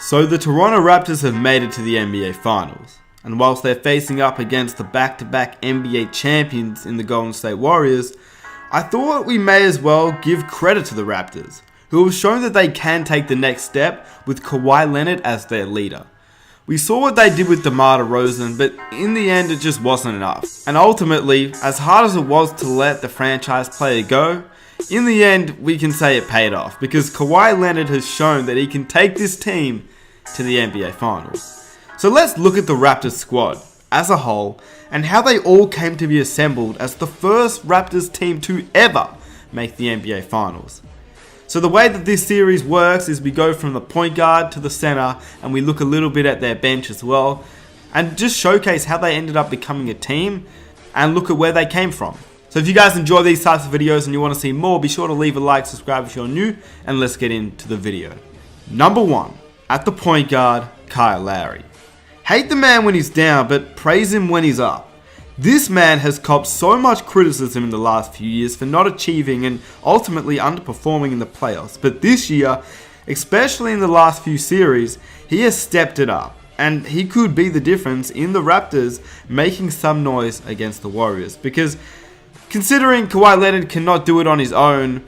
So the Toronto Raptors have made it to the NBA Finals, and whilst they're facing up against the back-to-back NBA champions in the Golden State Warriors, I thought we may as well give credit to the Raptors, who have shown that they can take the next step with Kawhi Leonard as their leader. We saw what they did with DeMar DeRozan, but in the end it just wasn't enough. And ultimately, as hard as it was to let the franchise player go, in the end we can say it paid off, because Kawhi Leonard has shown that he can take this team to the NBA Finals. So let's look at the Raptors squad as a whole and how they all came to be assembled as the first Raptors team to ever make the NBA Finals. So the way that this series works is we go from the point guard to the center and we look a little bit at their bench as well and just showcase how they ended up becoming a team and look at where they came from. So if you guys enjoy these types of videos and you want to see more, be sure to leave a like, subscribe if you're new, and let's get into the video. Number 1. At the point guard, Kyle Lowry. Hate the man when he's down, but praise him when he's up. This man has copped so much criticism in the last few years for not achieving and ultimately underperforming in the playoffs. But this year, especially in the last few series, he has stepped it up. And he could be the difference in the Raptors making some noise against the Warriors. Because considering Kawhi Leonard cannot do it on his own,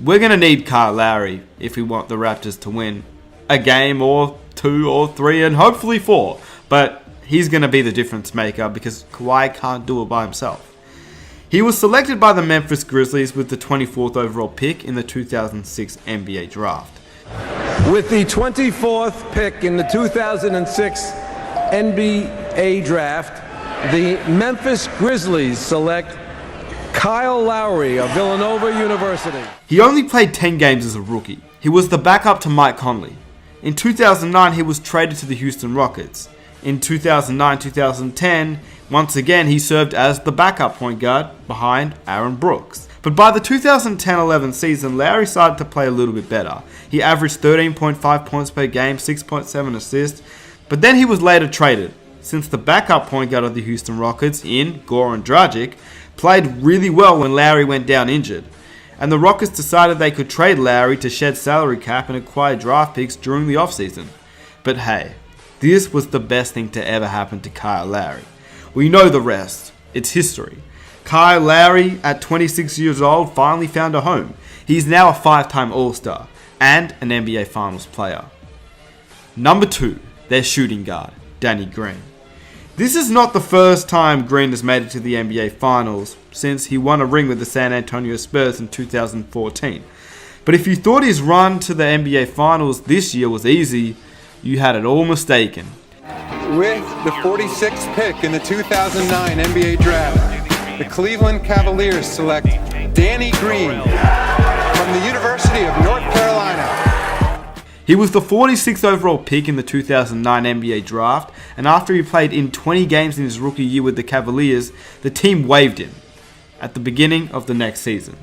we're going to need Kyle Lowry if we want the Raptors to win a game or 2 or 3 and hopefully 4. But he's going to be the difference maker because Kawhi can't do it by himself. He was selected by the Memphis Grizzlies with the 24th overall pick in the 2006 NBA Draft. With the 24th pick in the 2006 NBA Draft, the Memphis Grizzlies select Kyle Lowry of Villanova University. He only played 10 games as a rookie. He was the backup to Mike Conley. In 2009, he was traded to the Houston Rockets. In 2009-2010, once again he served as the backup point guard behind Aaron Brooks. But by the 2010-11 season, Lowry started to play a little bit better. He averaged 13.5 points per game, 6.7 assists, but then he was later traded, since the backup point guard of the Houston Rockets in Goran Dragic played really well when Lowry went down injured. And the Rockets decided they could trade Lowry to shed salary cap and acquire draft picks during the offseason. But hey, this was the best thing to ever happen to Kyle Lowry. We know the rest. It's history. Kyle Lowry, at 26 years old, finally found a home. He's now a 5-time All-Star and an NBA Finals player. Number 2, their shooting guard, Danny Green. This is not the first time Green has made it to the NBA Finals, since he won a ring with the San Antonio Spurs in 2014. But if you thought his run to the NBA Finals this year was easy, you had it all mistaken. With the 46th pick in the 2009 NBA Draft, the Cleveland Cavaliers select Danny Green from the University of North Carolina. He was the 46th overall pick in the 2009 NBA Draft, and after he played in 20 games in his rookie year with the Cavaliers, the team waived him at the beginning of the next season.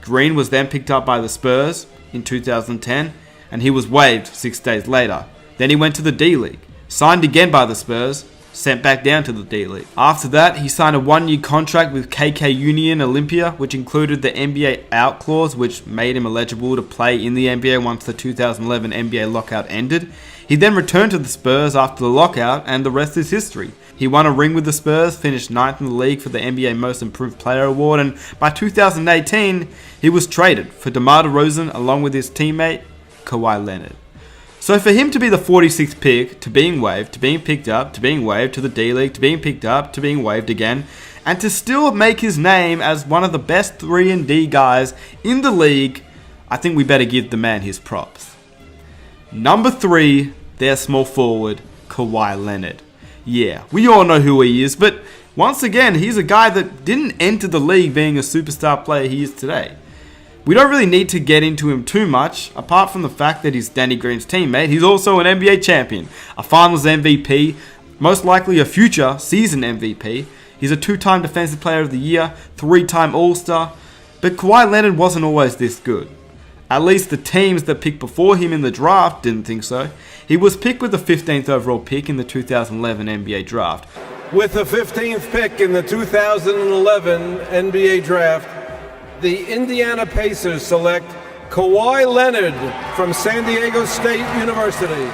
Green was then picked up by the Spurs in 2010, and he was waived 6 days later. Then he went to the D-League, signed again by the Spurs, sent back down to the D-League. After that, he signed a 1-year contract with KK Union Olympia, which included the NBA out clause, which made him eligible to play in the NBA once the 2011 NBA lockout ended. He then returned to the Spurs after the lockout, and the rest is history. He won a ring with the Spurs, finished 9th in the league for the NBA Most Improved Player Award, and by 2018, he was traded for DeMar DeRozan along with his teammate, Kawhi Leonard. So for him to be the 46th pick, to being waived, to being picked up, to being waived to the D-League, to being picked up, to being waived again, and to still make his name as one of the best 3-and-D guys in the league, I think we better give the man his props. Number 3, their small forward, Kawhi Leonard. Yeah, we all know who he is, but once again, he's a guy that didn't enter the league being a superstar player he is today. We don't really need to get into him too much, apart from the fact that he's Danny Green's teammate. He's also an NBA champion, a Finals MVP, most likely a future season MVP. He's a 2-time Defensive Player of the Year, 3-time All-Star. But Kawhi Leonard wasn't always this good. At least the teams that picked before him in the draft didn't think so. He was picked with the 15th overall pick in the 2011 NBA Draft. With the 15th pick in the 2011 NBA Draft, the Indiana Pacers select Kawhi Leonard from San Diego State University.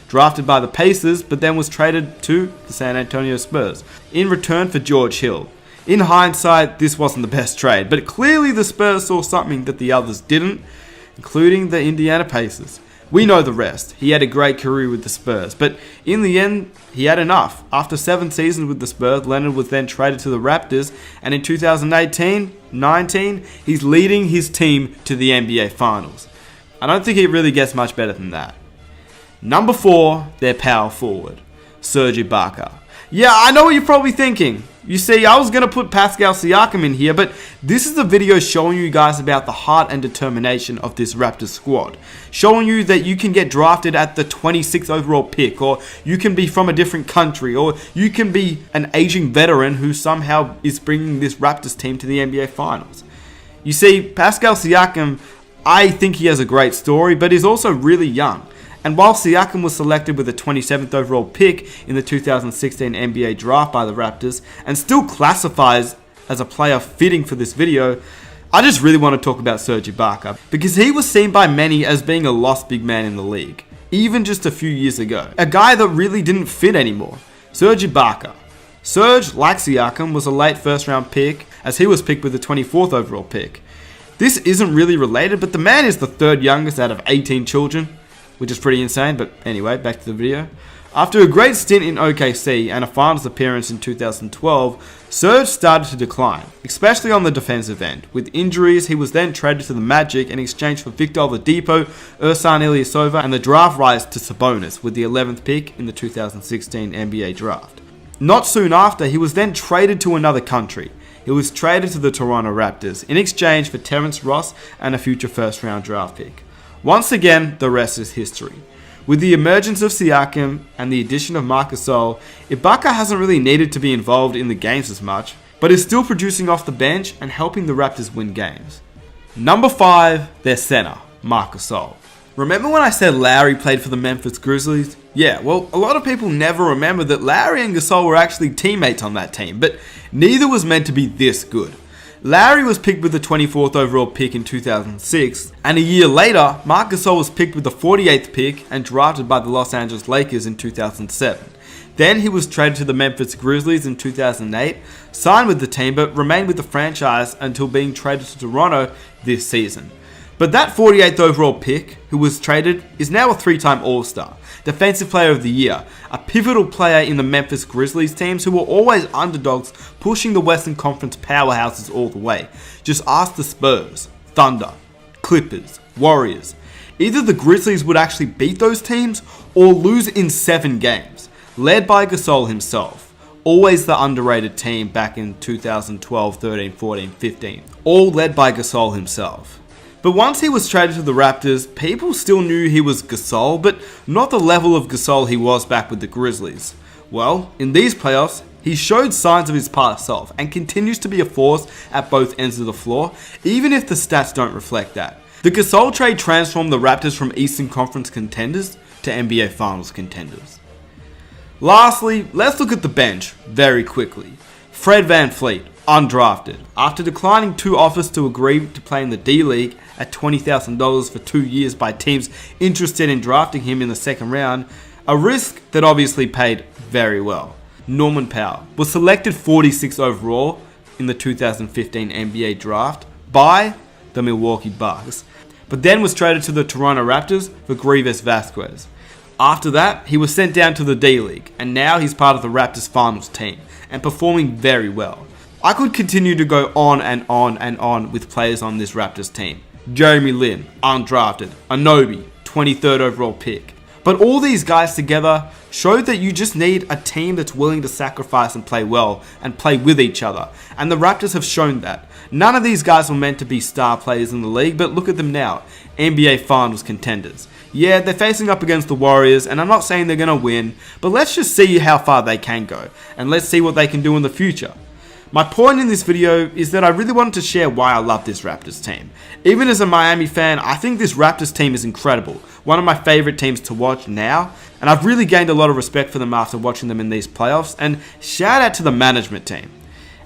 drafted by the Pacers, but then was traded to the San Antonio Spurs in return for George Hill. In hindsight, this wasn't the best trade, but clearly the Spurs saw something that the others didn't, including the Indiana Pacers. We know the rest. He had a great career with the Spurs, but in the end, he had enough. After 7 seasons with the Spurs, Leonard was then traded to the Raptors, and in 2018-19, he's leading his team to the NBA Finals. I don't think it really gets much better than that. Number 4, their power forward, Serge Ibaka. Yeah, I know what you're probably thinking. You see, I was going to put Pascal Siakam in here, but this is a video showing you guys about the heart and determination of this Raptors squad. Showing you that you can get drafted at the 26th overall pick, or you can be from a different country, or you can be an aging veteran who somehow is bringing this Raptors team to the NBA Finals. You see, Pascal Siakam, I think he has a great story, but he's also really young. And while Siakam was selected with the 27th overall pick in the 2016 NBA draft by the Raptors, and still classifies as a player fitting for this video, I just really want to talk about Serge Ibaka, because he was seen by many as being a lost big man in the league, even just a few years ago. A guy that really didn't fit anymore. Serge Ibaka. Serge, like Siakam, was a late first round pick, as he was picked with the 24th overall pick. This isn't really related, but the man is the 3rd youngest out of 18 children, which is pretty insane, but anyway, back to the video. After a great stint in OKC and a finals appearance in 2012, Serge started to decline, especially on the defensive end. With injuries, he was then traded to the Magic in exchange for Victor Oladipo, Ersan Ilyasova, and the draft rights to Sabonis with the 11th pick in the 2016 NBA draft. Not soon after, he was then traded to another country. He was traded to the Toronto Raptors in exchange for Terrence Ross and a future first round draft pick. Once again, the rest is history. With the emergence of Siakam and the addition of Marc Gasol, Ibaka hasn't really needed to be involved in the games as much, but is still producing off the bench and helping the Raptors win games. Number 5, their center, Marc Gasol. Remember when I said Lowry played for the Memphis Grizzlies? Yeah, well, a lot of people never remember that Lowry and Gasol were actually teammates on that team, but neither was meant to be this good. Lowry was picked with the 24th overall pick in 2006, and a year later, Marc Gasol was picked with the 48th pick and drafted by the Los Angeles Lakers in 2007. Then he was traded to the Memphis Grizzlies in 2008, signed with the team but remained with the franchise until being traded to Toronto this season. But that 48th overall pick, who was traded, is now a 3-time All-Star, Defensive Player of the Year, a pivotal player in the Memphis Grizzlies teams who were always underdogs, pushing the Western Conference powerhouses all the way. Just ask the Spurs, Thunder, Clippers, Warriors. Either the Grizzlies would actually beat those teams or lose in 7 games, led by Gasol himself. Always the underrated team back in 2012, 13, 14, 15. All led by Gasol himself. But once he was traded to the Raptors, people still knew he was Gasol, but not the level of Gasol he was back with the Grizzlies. Well, in these playoffs, he showed signs of his past self and continues to be a force at both ends of the floor, even if the stats don't reflect that. The Gasol trade transformed the Raptors from Eastern Conference contenders to NBA Finals contenders. Lastly, let's look at the bench very quickly. Fred VanVleet, undrafted. After declining 2 offers to agree to play in the D-League at $20,000 for 2 years by teams interested in drafting him in the 2nd round, a risk that obviously paid very well. Norman Powell was selected 46 overall in the 2015 NBA draft by the Milwaukee Bucks, but then was traded to the Toronto Raptors for Greivis Vasquez. After that, he was sent down to the D-League, and now he's part of the Raptors finals team, and performing very well. I could continue to go on and on and on with players on this Raptors team. Jeremy Lin, undrafted. Anunoby, 23rd overall pick. But all these guys together showed that you just need a team that's willing to sacrifice and play well and play with each other. And the Raptors have shown that. None of these guys were meant to be star players in the league, but look at them now. NBA Finals contenders. Yeah, they're facing up against the Warriors, and I'm not saying they're going to win, but let's just see how far they can go. And let's see what they can do in the future. My point in this video is that I really wanted to share why I love this Raptors team. Even as a Miami fan, I think this Raptors team is incredible. One of my favorite teams to watch now, and I've really gained a lot of respect for them after watching them in these playoffs, and shout out to the management team.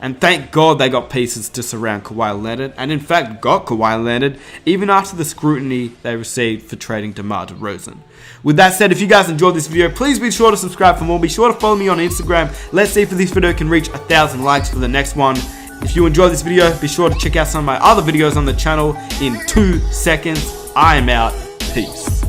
And thank God they got pieces to surround Kawhi Leonard, and in fact got Kawhi Leonard, even after the scrutiny they received for trading DeMar DeRozan. With that said, if you guys enjoyed this video, please be sure to subscribe for more. Be sure to follow me on Instagram. Let's see if this video can reach 1,000 likes for the next one. If you enjoyed this video, be sure to check out some of my other videos on the channel in 2 seconds. I am out. Peace.